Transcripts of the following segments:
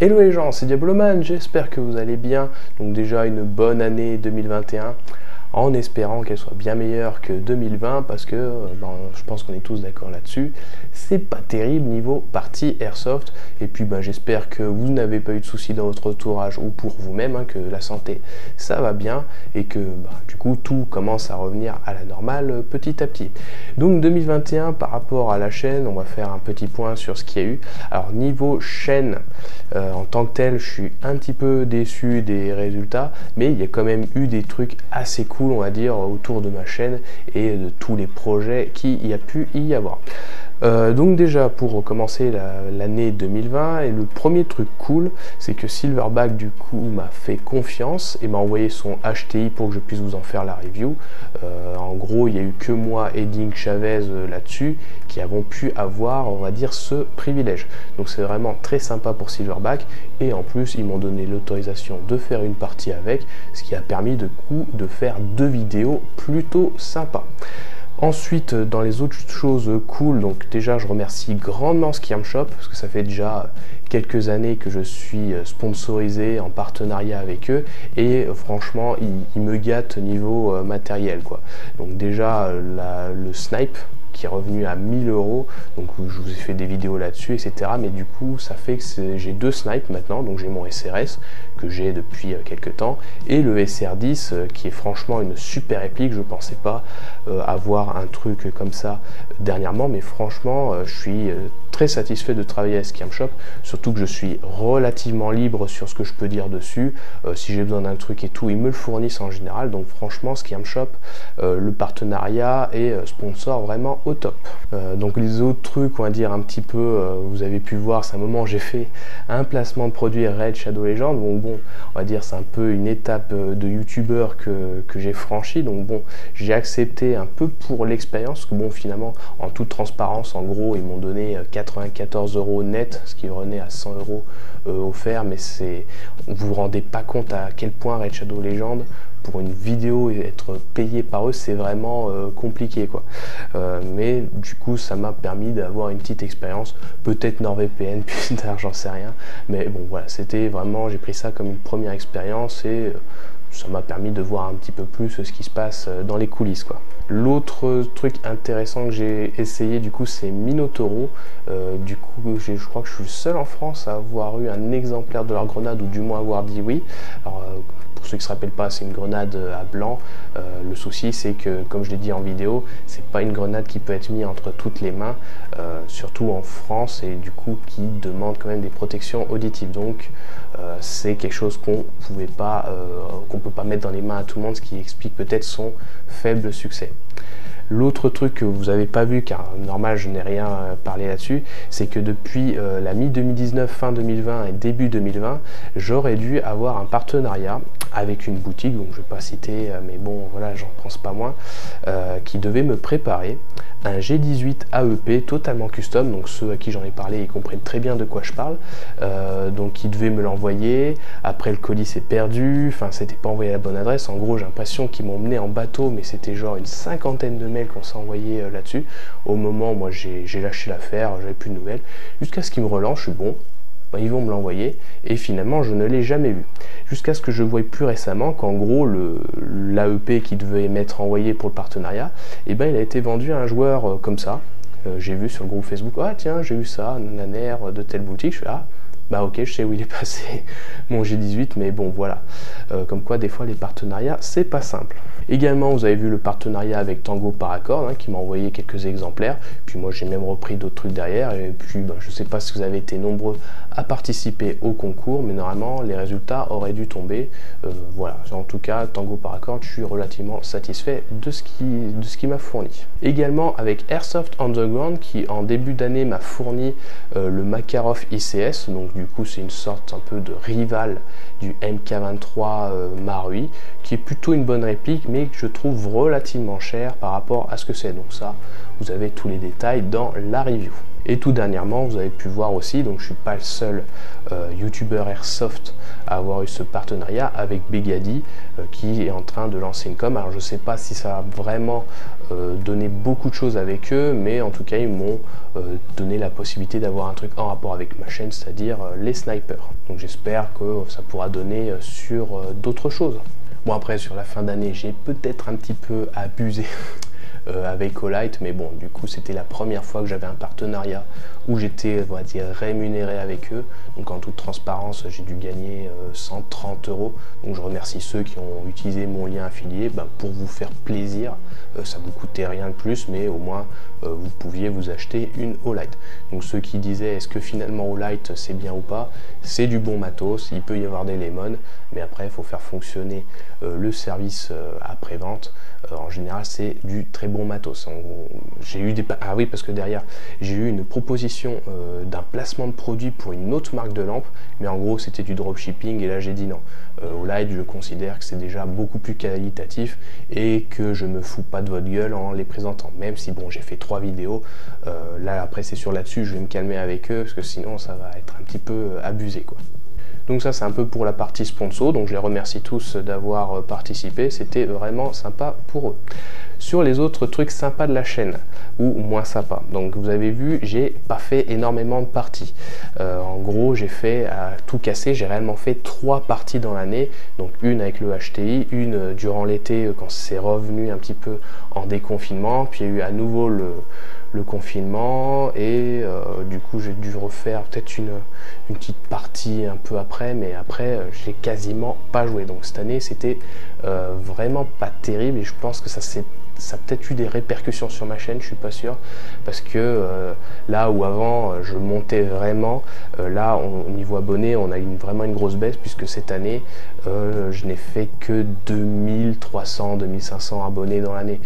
Hello les gens, c'est Diabloman, j'espère que vous allez bien. Donc déjà une bonne année 2021, en espérant qu'elle soit bien meilleure que 2020 parce que je pense qu'on est tous d'accord là-dessus. C'est pas terrible niveau partie Airsoft et puis j'espère que vous n'avez pas eu de soucis dans votre entourage ou pour vous-même, que la santé ça va bien et que du coup tout commence à revenir à la normale petit à petit. Donc 2021 par rapport à la chaîne, on va faire un petit point sur ce qu'il y a eu. Alors niveau chaîne en tant que tel, je suis un petit peu déçu des résultats, mais il y a quand même eu des trucs assez cool on va dire autour de ma chaîne et de tous les projets qu'il y a pu y avoir. Donc déjà pour commencer l'année 2020, et le premier truc cool c'est que Silverback du coup m'a fait confiance et m'a envoyé son HTI pour que je puisse vous en faire la review. En gros il n'y a eu que moi et Dink Chavez là-dessus qui avons pu avoir on va dire ce privilège. Donc c'est vraiment très sympa pour Silverback et en plus ils m'ont donné l'autorisation de faire une partie avec, ce qui a permis de faire 2 vidéos plutôt sympas. Ensuite, dans les autres choses cool, donc déjà je remercie grandement Skirm Shop parce que ça fait déjà quelques années que je suis sponsorisé en partenariat avec eux et franchement ils me gâtent niveau matériel quoi. Donc déjà le snipe qui est revenu à 1000 €, donc je vous ai fait des vidéos là-dessus etc, mais du coup ça fait que j'ai 2 snipes maintenant, donc j'ai mon SRS que j'ai depuis quelques temps et le SR10 qui est franchement une super réplique. Je pensais pas avoir un truc comme ça dernièrement, mais franchement je suis très satisfait de travailler à Skirm Shop, surtout que je suis relativement libre sur ce que je peux dire dessus. Si j'ai besoin d'un truc et tout, ils me le fournissent en général, donc franchement Skirm Shop, le partenariat et sponsor vraiment au top. Donc les autres trucs on va dire un petit peu, vous avez pu voir, c'est un moment j'ai fait un placement de produit Raid Shadow Legends, donc bon on va dire c'est un peu une étape de youtubeur que j'ai franchi, donc bon j'ai accepté un peu pour l'expérience, parce que bon finalement en toute transparence en gros ils m'ont donné 94 € net, ce qui revenait à 100 € offert, mais vous vous rendez pas compte à quel point Raid Shadow Legends pour une vidéo et être payé par eux c'est vraiment compliqué quoi. Mais du coup ça m'a permis d'avoir une petite expérience, peut-être NordVPN plus tard j'en sais rien, mais bon voilà, c'était vraiment, j'ai pris ça comme une première expérience et ça m'a permis de voir un petit peu plus ce qui se passe dans les coulisses quoi. L'autre truc intéressant que j'ai essayé du coup c'est Minotauro. Du coup je crois que je suis le seul en France à avoir eu un exemplaire de leur grenade, ou du moins avoir dit oui. Alors pour ceux qui ne se rappellent pas, c'est une grenade à blanc. Le souci c'est que, comme je l'ai dit en vidéo, c'est pas une grenade qui peut être mise entre toutes les mains, surtout en France, et du coup qui demande quand même des protections auditives. Donc c'est quelque chose qu'on peut pas mettre dans les mains à tout le monde, ce qui explique peut-être son faible succès. L'autre truc que vous n'avez pas vu, car normal je n'ai rien parlé là-dessus, c'est que depuis la mi-2019, fin 2020 et début 2020, j'aurais dû avoir un partenariat avec une boutique, donc je ne vais pas citer, mais bon voilà, j'en pense pas moins, qui devait me préparer un G18 AEP totalement custom. Donc ceux à qui j'en ai parlé ils comprennent très bien de quoi je parle. Donc ils devaient me l'envoyer, après le colis s'est perdu, enfin c'était pas envoyé à la bonne adresse. En gros j'ai l'impression qu'ils m'ont emmené en bateau, mais c'était genre une cinquantaine de mails qu'on s'est envoyé là-dessus. Au moment moi j'ai lâché l'affaire, j'avais plus de nouvelles, jusqu'à ce qu'ils me relancent, je suis bon, ils vont me l'envoyer, et finalement je ne l'ai jamais vu. Jusqu'à ce que je voie plus récemment qu'en gros l'AEP qui devait m'être envoyé pour le partenariat, il a été vendu à un joueur comme ça. J'ai vu sur le groupe Facebook, ah tiens j'ai eu ça, nananer de telle boutique, je fais ah bah ok, je sais où il est passé mon G18, mais bon voilà, comme quoi des fois les partenariats c'est pas simple. Également vous avez vu le partenariat avec Tango Paracord qui m'a envoyé quelques exemplaires, puis moi j'ai même repris d'autres trucs derrière, et puis je sais pas si vous avez été nombreux à participer au concours, mais normalement les résultats auraient dû tomber. Voilà, en tout cas Tango Paracord, je suis relativement satisfait de ce qui m'a fourni. Également avec Airsoft Underground qui en début d'année m'a fourni le Makarov ICS, donc du coup c'est une sorte un peu de rival du MK23 Marui, qui est plutôt une bonne réplique mais que je trouve relativement cher par rapport à ce que c'est. Donc ça vous avez tous les détails dans la review. Et tout dernièrement, vous avez pu voir aussi, donc je suis pas le seul YouTuber Airsoft à avoir eu ce partenariat avec Begady qui est en train de lancer une com. Alors je sais pas si ça va vraiment donner beaucoup de choses avec eux, mais en tout cas ils m'ont donné la possibilité d'avoir un truc en rapport avec ma chaîne, c'est-à-dire les snipers. Donc j'espère que ça pourra donner sur d'autres choses. Bon, après sur la fin d'année, j'ai peut-être un petit peu abusé avec Olight, mais bon, du coup c'était la première fois que j'avais un partenariat où j'étais, on va dire, rémunéré avec eux. Donc en toute transparence, j'ai dû gagner 130 €. Donc je remercie ceux qui ont utilisé mon lien affilié pour vous faire plaisir. Ça vous coûtait rien de plus, mais au moins vous pouviez vous acheter une Olight. Donc ceux qui disaient est-ce que finalement Olight c'est bien ou pas, c'est du bon matos, il peut y avoir des lemons, mais après il faut faire fonctionner le service après-vente. En général c'est du très bon matos. J'ai eu des... Ah oui, parce que derrière j'ai eu une proposition d'un placement de produit pour une autre marque de lampe, mais en gros c'était du dropshipping et là j'ai dit non. Olight, je considère que c'est déjà beaucoup plus qualitatif et que je me fous pas de votre gueule en les présentant, même si bon j'ai fait 3 vidéos, là après c'est sûr là-dessus je vais me calmer avec eux parce que sinon ça va être un petit peu abusé quoi. Donc ça c'est un peu pour la partie sponsor, donc je les remercie tous d'avoir participé, c'était vraiment sympa pour eux. Sur les autres trucs sympas de la chaîne, ou moins sympas, donc vous avez vu, j'ai pas fait énormément de parties. En gros j'ai fait, à tout casser, j'ai réellement fait 3 parties dans l'année, donc une avec le HTI, une durant l'été quand c'est revenu un petit peu en déconfinement, puis il y a eu à nouveau le confinement et du coup j'ai dû refaire peut-être une petite partie un peu après, mais après j'ai quasiment pas joué. Donc cette année c'était vraiment pas terrible et je pense que ça a peut-être eu des répercussions sur ma chaîne, je suis pas sûr, parce que là où avant je montais vraiment, là au niveau abonnés on a eu vraiment une grosse baisse, puisque cette année je n'ai fait que 2300, 2500 abonnés dans l'année,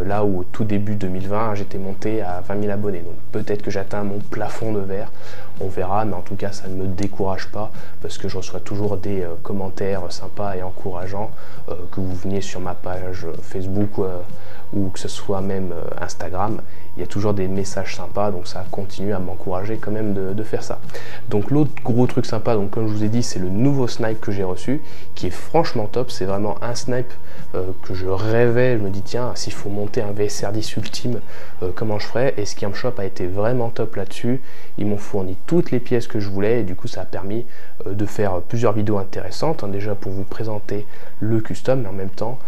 là où au tout début 2020 j'étais monté à 20 000 abonnés, donc peut-être que j'atteins mon plafond de verre, on verra, mais en tout cas ça ne me décourage pas, parce que je reçois toujours des commentaires sympas et encourageants, que vous veniez sur ma page Facebook ou que ce soit même Instagram, il y a toujours des messages sympas, donc ça continue à m'encourager quand même de faire ça. Donc l'autre gros truc sympa, donc comme je vous ai dit, c'est le nouveau snipe que j'ai reçu, qui est franchement top. C'est vraiment un snipe que je rêvais, je me dis tiens, s'il faut monter un VSR10 ultime, comment je ferais? Et Scam Shop a été vraiment top là-dessus, ils m'ont fourni toutes les pièces que je voulais, et du coup ça a permis de faire plusieurs vidéos intéressantes, hein, déjà pour vous présenter le custom, mais en même temps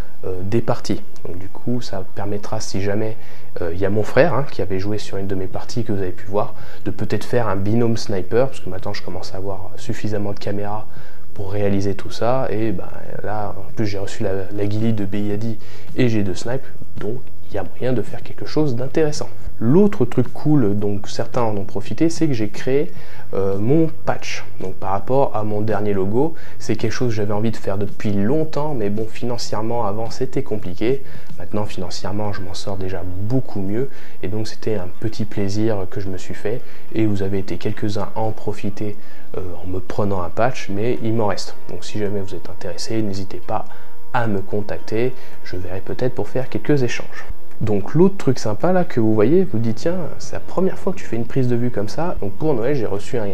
des parties. Donc du coup ça permettra, si jamais il y a mon frère hein, qui avait joué sur une de mes parties que vous avez pu voir, de peut-être faire un binôme sniper, parce que maintenant je commence à avoir suffisamment de caméras pour réaliser tout ça, et là en plus j'ai reçu la Ghillie de Begady et j'ai 2 snipes, donc il y a moyen de faire quelque chose d'intéressant. L'autre truc cool, donc certains en ont profité, c'est que j'ai créé mon patch. Donc par rapport à mon dernier logo, c'est quelque chose que j'avais envie de faire depuis longtemps, mais bon, financièrement avant c'était compliqué. Maintenant financièrement je m'en sors déjà beaucoup mieux, et donc c'était un petit plaisir que je me suis fait, et vous avez été quelques-uns à en profiter en me prenant un patch, mais il m'en reste. Donc si jamais vous êtes intéressé, n'hésitez pas à me contacter, je verrai peut-être pour faire quelques échanges. Donc l'autre truc sympa là que vous voyez, vous dites tiens, c'est la première fois que tu fais une prise de vue comme ça. Donc pour Noël j'ai reçu un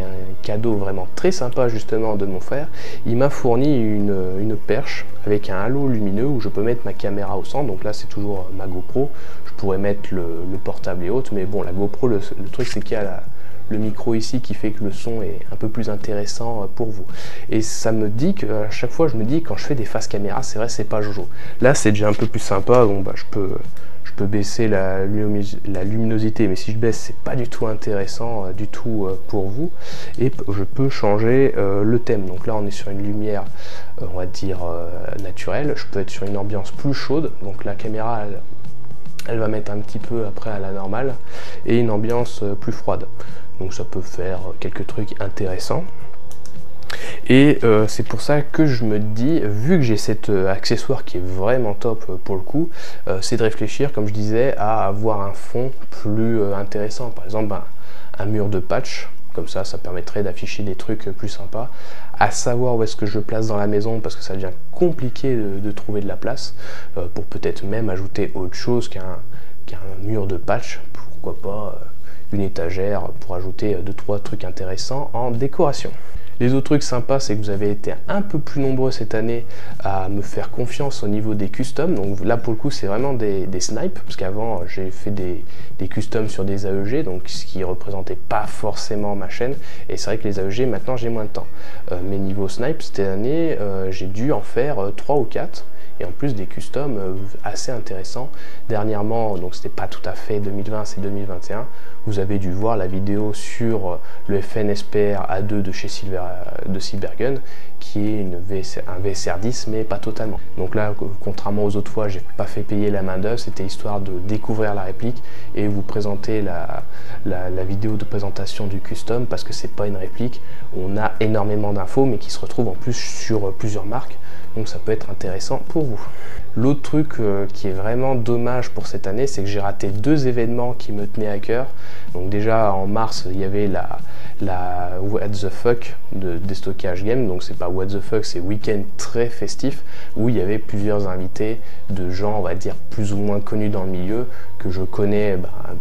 cadeau vraiment très sympa justement de mon frère. Il m'a fourni une perche avec un halo lumineux où je peux mettre ma caméra au centre. Donc là c'est toujours ma GoPro, je pourrais mettre le portable et autres, mais bon la GoPro le truc c'est qu'il y a le micro ici qui fait que le son est un peu plus intéressant pour vous. Et ça me dit que à chaque fois je me dis quand je fais des faces caméra, c'est vrai c'est pas jojo. Là c'est déjà un peu plus sympa, donc je peux baisser la luminosité, mais si je baisse c'est pas du tout intéressant du tout pour vous, et je peux changer le thème. Donc là on est sur une lumière on va dire naturelle, je peux être sur une ambiance plus chaude, donc la caméra elle va mettre un petit peu après à la normale, et une ambiance plus froide, donc ça peut faire quelques trucs intéressants. Et c'est pour ça que je me dis, vu que j'ai cet accessoire qui est vraiment top pour le coup, c'est de réfléchir, comme je disais, à avoir un fond plus intéressant. Par exemple, un mur de patch, comme ça permettrait d'afficher des trucs plus sympas. À savoir où est-ce que je place dans la maison, parce que ça devient compliqué de trouver de la place, pour peut-être même ajouter autre chose qu'un mur de patch, pourquoi pas une étagère pour ajouter 2-3 trucs intéressants en décoration. Les autres trucs sympas, c'est que vous avez été un peu plus nombreux cette année à me faire confiance au niveau des customs. Donc là, pour le coup, c'est vraiment des snipes, parce qu'avant, j'ai fait des customs sur des AEG, donc ce qui représentait pas forcément ma chaîne. Et c'est vrai que les AEG, maintenant, j'ai moins de temps. Mais niveau snipe, cette année, j'ai dû en faire 3 ou 4. Et en plus des customs assez intéressants. Dernièrement, donc c'était pas tout à fait 2020, c'est 2021, vous avez dû voir la vidéo sur le FN-SPR A2 de chez Silvergun, qui est un VSR 10, mais pas totalement. Donc là, contrairement aux autres fois, j'ai pas fait payer la main d'œuvre, c'était histoire de découvrir la réplique et vous présenter la vidéo de présentation du custom, parce que c'est pas une réplique, on a énormément d'infos, mais qui se retrouvent en plus sur plusieurs marques. Donc ça peut être intéressant pour vous. L'autre truc qui est vraiment dommage pour cette année, c'est que j'ai raté 2 événements qui me tenaient à cœur. Donc déjà en mars, il y avait la What the Fuck de Destockage Game. Donc c'est pas What the Fuck, c'est week-end très festif où il y avait plusieurs invités de gens, on va dire, plus ou moins connus dans le milieu, que je connais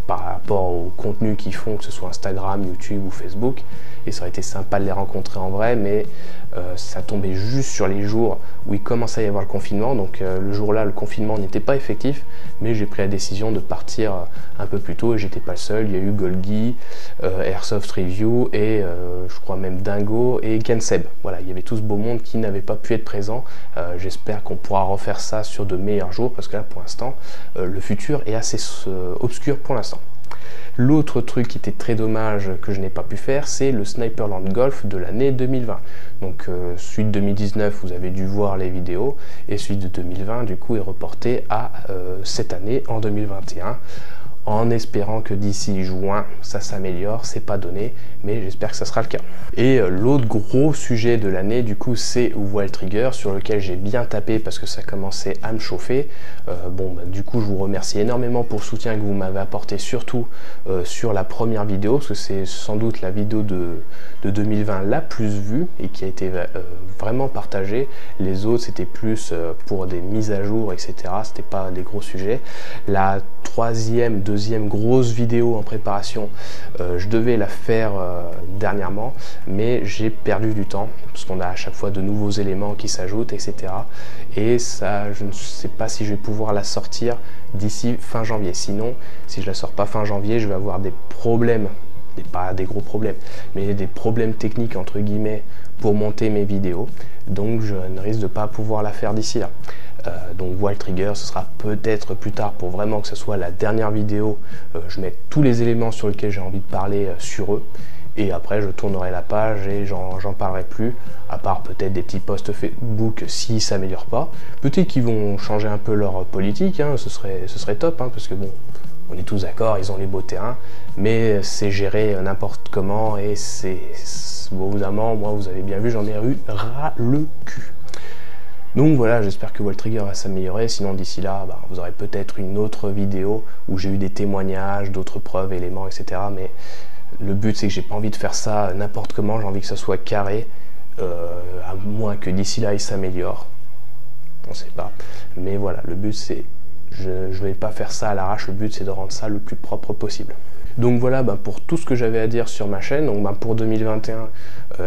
par rapport au contenu qu'ils font, que ce soit Instagram, YouTube ou Facebook. Et ça aurait été sympa de les rencontrer en vrai, mais ça tombait juste sur les jours où il commençait à y avoir le confinement. Donc le jour-là, le confinement n'était pas effectif, mais j'ai pris la décision de partir un peu plus tôt et j'étais pas le seul. Il y a eu Golgi, Airsoft Review et je crois même Dingo et Genseb. Voilà, il y avait tout ce beau monde qui n'avait pas pu être présent. J'espère qu'on pourra refaire ça sur de meilleurs jours, parce que là pour l'instant, le futur est assez obscur pour l'instant. L'autre truc qui était très dommage que je n'ai pas pu faire, c'est le Sniperland Golf de l'année 2020. Donc celui de 2019, vous avez dû voir les vidéos, et celui de 2020 du coup est reporté à cette année, en 2021. En espérant que d'ici juin, ça s'améliore, c'est pas donné, mais j'espère que ça sera le cas. Et l'autre gros sujet de l'année, du coup, c'est Wild Trigger, sur lequel j'ai bien tapé parce que ça commençait à me chauffer. Du coup, je vous remercie énormément pour le soutien que vous m'avez apporté, surtout sur la première vidéo, parce que c'est sans doute la vidéo de 2020 la plus vue et qui a été vraiment partagée. Les autres, c'était plus pour des mises à jour, etc. C'était pas des gros sujets. La deuxième grosse vidéo en préparation, je devais la faire dernièrement, mais j'ai perdu du temps parce qu'on a à chaque fois de nouveaux éléments qui s'ajoutent, etc. Et ça, je ne sais pas si je vais pouvoir la sortir d'ici fin janvier. Sinon, si je la sors pas fin janvier, je vais avoir des problèmes, pas des gros problèmes, mais des problèmes techniques entre guillemets pour monter mes vidéos. Donc je ne risque de pas pouvoir la faire d'ici là. Donc Wild Trigger, ce sera peut-être plus tard pour vraiment que ce soit la dernière vidéo. Je mets tous les éléments sur lesquels j'ai envie de parler sur eux. Et après je tournerai la page et j'en parlerai plus, à part peut-être des petits posts Facebook si ça s'améliore pas. Peut-être qu'ils vont changer un peu leur politique, hein, ce serait top, hein, parce que bon, on est tous d'accord, ils ont les beaux terrains, mais c'est géré n'importe comment et c'est bon, évidemment, moi vous avez bien vu, j'en ai eu ras le cul. Donc voilà, j'espère que Wild Trigger va s'améliorer, sinon d'ici là, vous aurez peut-être une autre vidéo où j'ai eu des témoignages, d'autres preuves, éléments, etc. Mais le but c'est que j'ai pas envie de faire ça n'importe comment, j'ai envie que ça soit carré, à moins que d'ici là il s'améliore, on sait pas. Mais voilà, le but c'est, je vais pas faire ça à l'arrache, le but c'est de rendre ça le plus propre possible. Donc voilà pour tout ce que j'avais à dire sur ma chaîne. Donc pour 2021,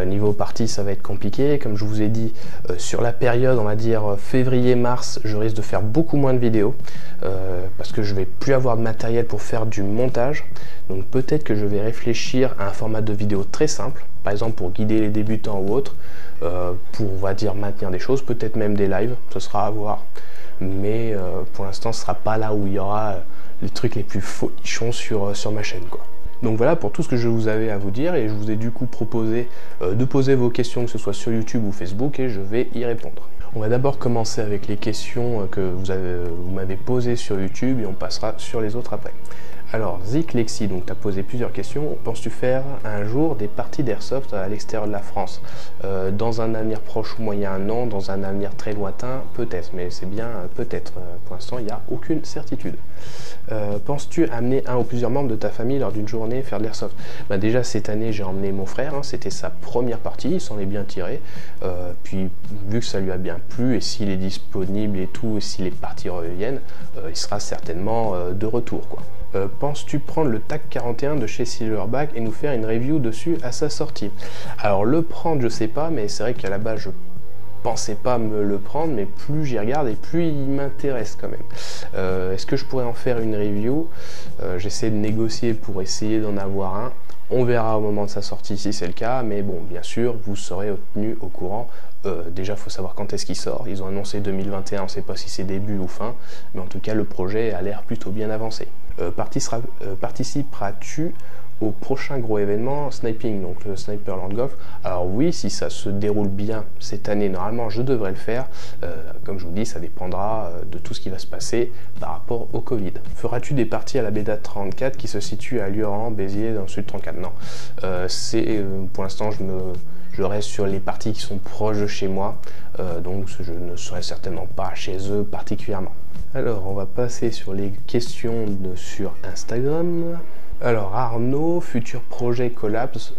niveau partie, ça va être compliqué. Comme je vous ai dit, sur la période, on va dire février-mars, je risque de faire beaucoup moins de vidéos parce que je vais plus avoir de matériel pour faire du montage. Donc peut-être que je vais réfléchir à un format de vidéo très simple, par exemple pour guider les débutants ou autres, pour, on va dire, maintenir des choses, peut-être même des lives, ce sera à voir. Mais pour l'instant, ce sera pas là où il y aura les trucs les plus folichons sur ma chaîne, quoi. Donc voilà pour tout ce que je vous avais à vous dire, et je vous ai du coup proposé de poser vos questions, que ce soit sur YouTube ou Facebook, et je vais y répondre. On va d'abord commencer avec les questions que vous m'avez posées sur YouTube, et on passera sur les autres après. Alors, Zik Lexi, donc tu as posé plusieurs questions. Penses-tu faire un jour des parties d'airsoft à l'extérieur de la France? Dans un avenir proche ou moyen, non. Dans un avenir très lointain, peut-être. Mais c'est bien peut-être. Pour l'instant, il n'y a aucune certitude. Penses-tu amener un ou plusieurs membres de ta famille lors d'une journée faire de l'airsoft? Déjà, cette année, j'ai emmené mon frère. C'était sa première partie. Il s'en est bien tiré. Puis, vu que ça lui a bien plu, et s'il est disponible et tout, et si les parties reviennent, il sera certainement de retour, quoi. penses-tu prendre le TAC 41 de chez Silverback et nous faire une review dessus à sa sortie? Alors le prendre, je sais pas, mais c'est vrai qu'à la base je pensais pas me le prendre, mais plus j'y regarde et plus il m'intéresse quand même. Est-ce que je pourrais en faire une review? J'essaie de négocier pour essayer d'en avoir un. On verra au moment de sa sortie si c'est le cas, mais bon, bien sûr, vous serez tenu au courant. Déjà, il faut savoir quand est-ce qu'il sort. Ils ont annoncé 2021, on ne sait pas si c'est début ou fin, mais en tout cas, le projet a l'air plutôt bien avancé. Participeras-tu au prochain gros événement sniping, donc le Sniperland Golf? Alors oui, si ça se déroule bien cette année, normalement je devrais le faire. Comme je vous dis, ça dépendra de tout ce qui va se passer par rapport au Covid. Feras-tu des parties à la BEDA 34 qui se situe à Lioran, Béziers, dans le sud 34? Non. Pour l'instant, je reste sur les parties qui sont proches de chez moi, donc je ne serai certainement pas chez eux particulièrement. Alors, on va passer sur les questions sur Instagram. Alors Arnaud, futur projet Collapse,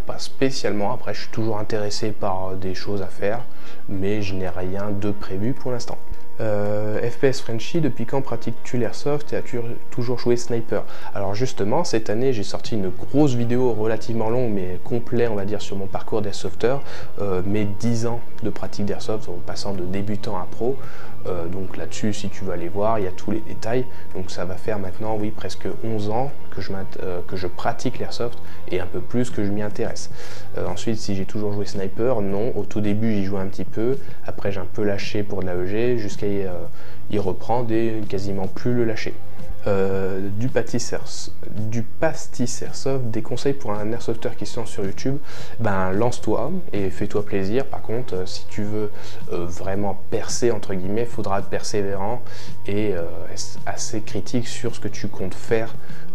pas spécialement. Après, je suis toujours intéressé par des choses à faire, mais je n'ai rien de prévu pour l'instant. FPS Frenchy, depuis quand pratiques-tu l'airsoft et as-tu toujours joué sniper? Alors justement, cette année, j'ai sorti une grosse vidéo relativement longue, mais complet, on va dire, sur mon parcours d'airsofter, mes 10 ans de pratique d'airsoft, en passant de débutant à pro. Donc là-dessus, si tu veux aller voir, il y a tous les détails. Donc ça va faire maintenant, oui, presque 11 ans que je pratique l'airsoft et un peu plus que je m'y intéresse. Ensuite, si j'ai toujours joué sniper, non. Au tout début, j'y jouais un petit peu. Après, j'ai un peu lâché pour de l'AEG jusqu'à y reprendre et quasiment plus le lâcher. Du pastis airsoft, des conseils pour un airsofter qui se lance sur YouTube? Ben lance-toi et fais-toi plaisir. Par contre, si tu veux vraiment percer entre guillemets, il faudra être persévérant et assez critique sur ce que tu comptes faire,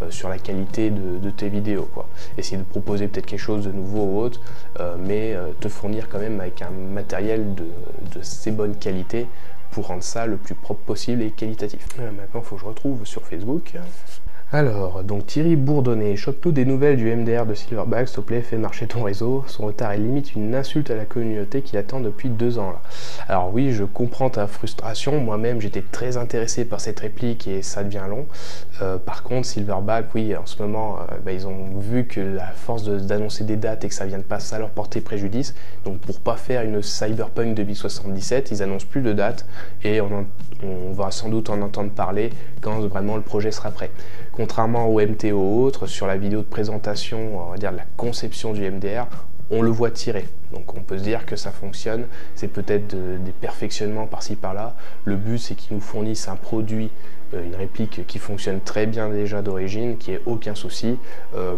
sur la qualité de tes vidéos, quoi. Essayer de proposer peut-être quelque chose de nouveau ou autre, mais te fournir quand même avec un matériel de assez bonne qualité pour rendre ça le plus propre possible et qualitatif. Maintenant, il faut que je retrouve sur Facebook. Alors, donc Thierry Bourdonnet, chope-nous des nouvelles du MDR de Silverback, s'il te plaît, fais marcher ton réseau. Son retard est limite une insulte à la communauté qui l'attend depuis 2 ans là. Alors oui, je comprends ta frustration, moi-même j'étais très intéressé par cette réplique et ça devient long. Par contre, Silverback, oui, en ce moment, ils ont vu que la force d'annoncer des dates et que ça vient de pas ça leur porter préjudice. Donc pour pas faire une Cyberpunk 2077, ils annoncent plus de date et on va sans doute en entendre parler quand vraiment le projet sera prêt. Contrairement au MTO autre, sur la vidéo de présentation, on va dire de la conception du MDR, on le voit tirer. Donc on peut se dire que ça fonctionne, c'est peut-être des perfectionnements par-ci par-là. Le but c'est qu'ils nous fournissent un produit, une réplique qui fonctionne très bien déjà d'origine, qui ait aucun souci,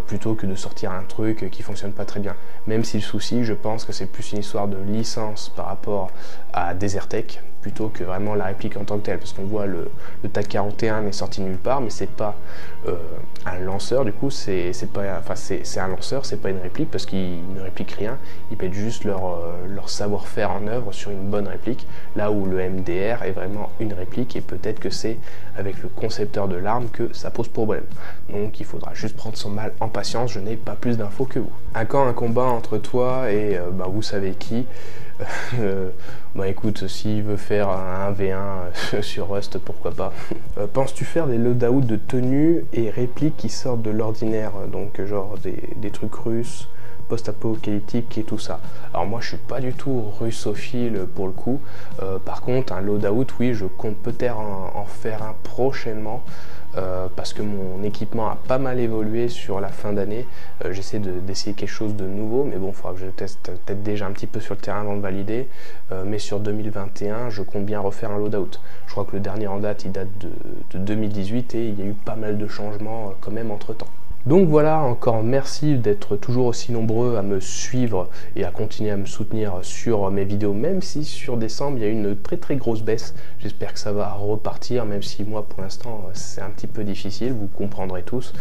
plutôt que de sortir un truc qui fonctionne pas très bien. Même si le souci, je pense que c'est plus une histoire de licence par rapport à Desertec, plutôt que vraiment la réplique en tant que telle, parce qu'on voit le TAC 41 n'est sorti nulle part, mais c'est pas un lanceur, du coup c'est un lanceur, c'est pas une réplique, parce qu'ils ne répliquent rien, ils mettent juste leur savoir-faire en œuvre sur une bonne réplique, là où le MDR est vraiment une réplique, et peut-être que c'est avec le concepteur de l'arme que ça pose problème. Donc il faudra juste prendre son mal en patience, je n'ai pas plus d'infos que vous. Un combat entre toi et vous savez qui. Écoute, s'il veut faire un 1v1 sur Rust, pourquoi pas. Penses-tu faire des loadouts de tenues et répliques qui sortent de l'ordinaire, donc genre des trucs russes, post-apocalyptiques et tout ça? Alors moi je suis pas du tout russophile pour le coup, par contre un loadout, oui, je compte peut-être en faire un prochainement, parce que mon équipement a pas mal évolué sur la fin d'année. J'essaie d'essayer quelque chose de nouveau, mais bon, il faudra que je teste peut-être déjà un petit peu sur le terrain avant de valider, mais sur 2021 je compte bien refaire un loadout. Je crois que le dernier en date il date de 2018 et il y a eu pas mal de changements quand même entre temps. Donc voilà, encore merci d'être toujours aussi nombreux à me suivre et à continuer à me soutenir sur mes vidéos, même si sur décembre il y a eu une très grosse baisse. J'espère que ça va repartir, même si moi pour l'instant c'est un petit peu difficile, vous comprendrez tous,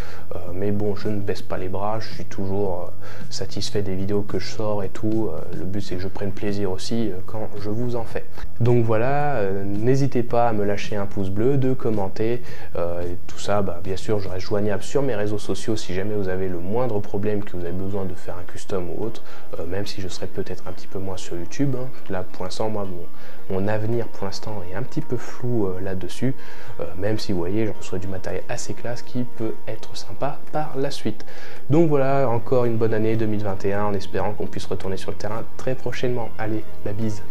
mais bon, je ne baisse pas les bras, je suis toujours satisfait des vidéos que je sors et tout. Le but c'est que je prenne plaisir aussi quand je vous en fais. Donc voilà, n'hésitez pas à me lâcher un pouce bleu, de commenter, et tout ça, bien sûr je reste joignable sur mes réseaux sociaux, sociaux si jamais vous avez le moindre problème, que vous avez besoin de faire un custom ou autre, même si je serai peut-être un petit peu moins sur YouTube. Hein. Là, pour l'instant, moi, mon avenir pour l'instant est un petit peu flou là-dessus, même si vous voyez, je reçois du matériel assez classe qui peut être sympa par la suite. Donc voilà, encore une bonne année 2021 en espérant qu'on puisse retourner sur le terrain très prochainement. Allez, la bise!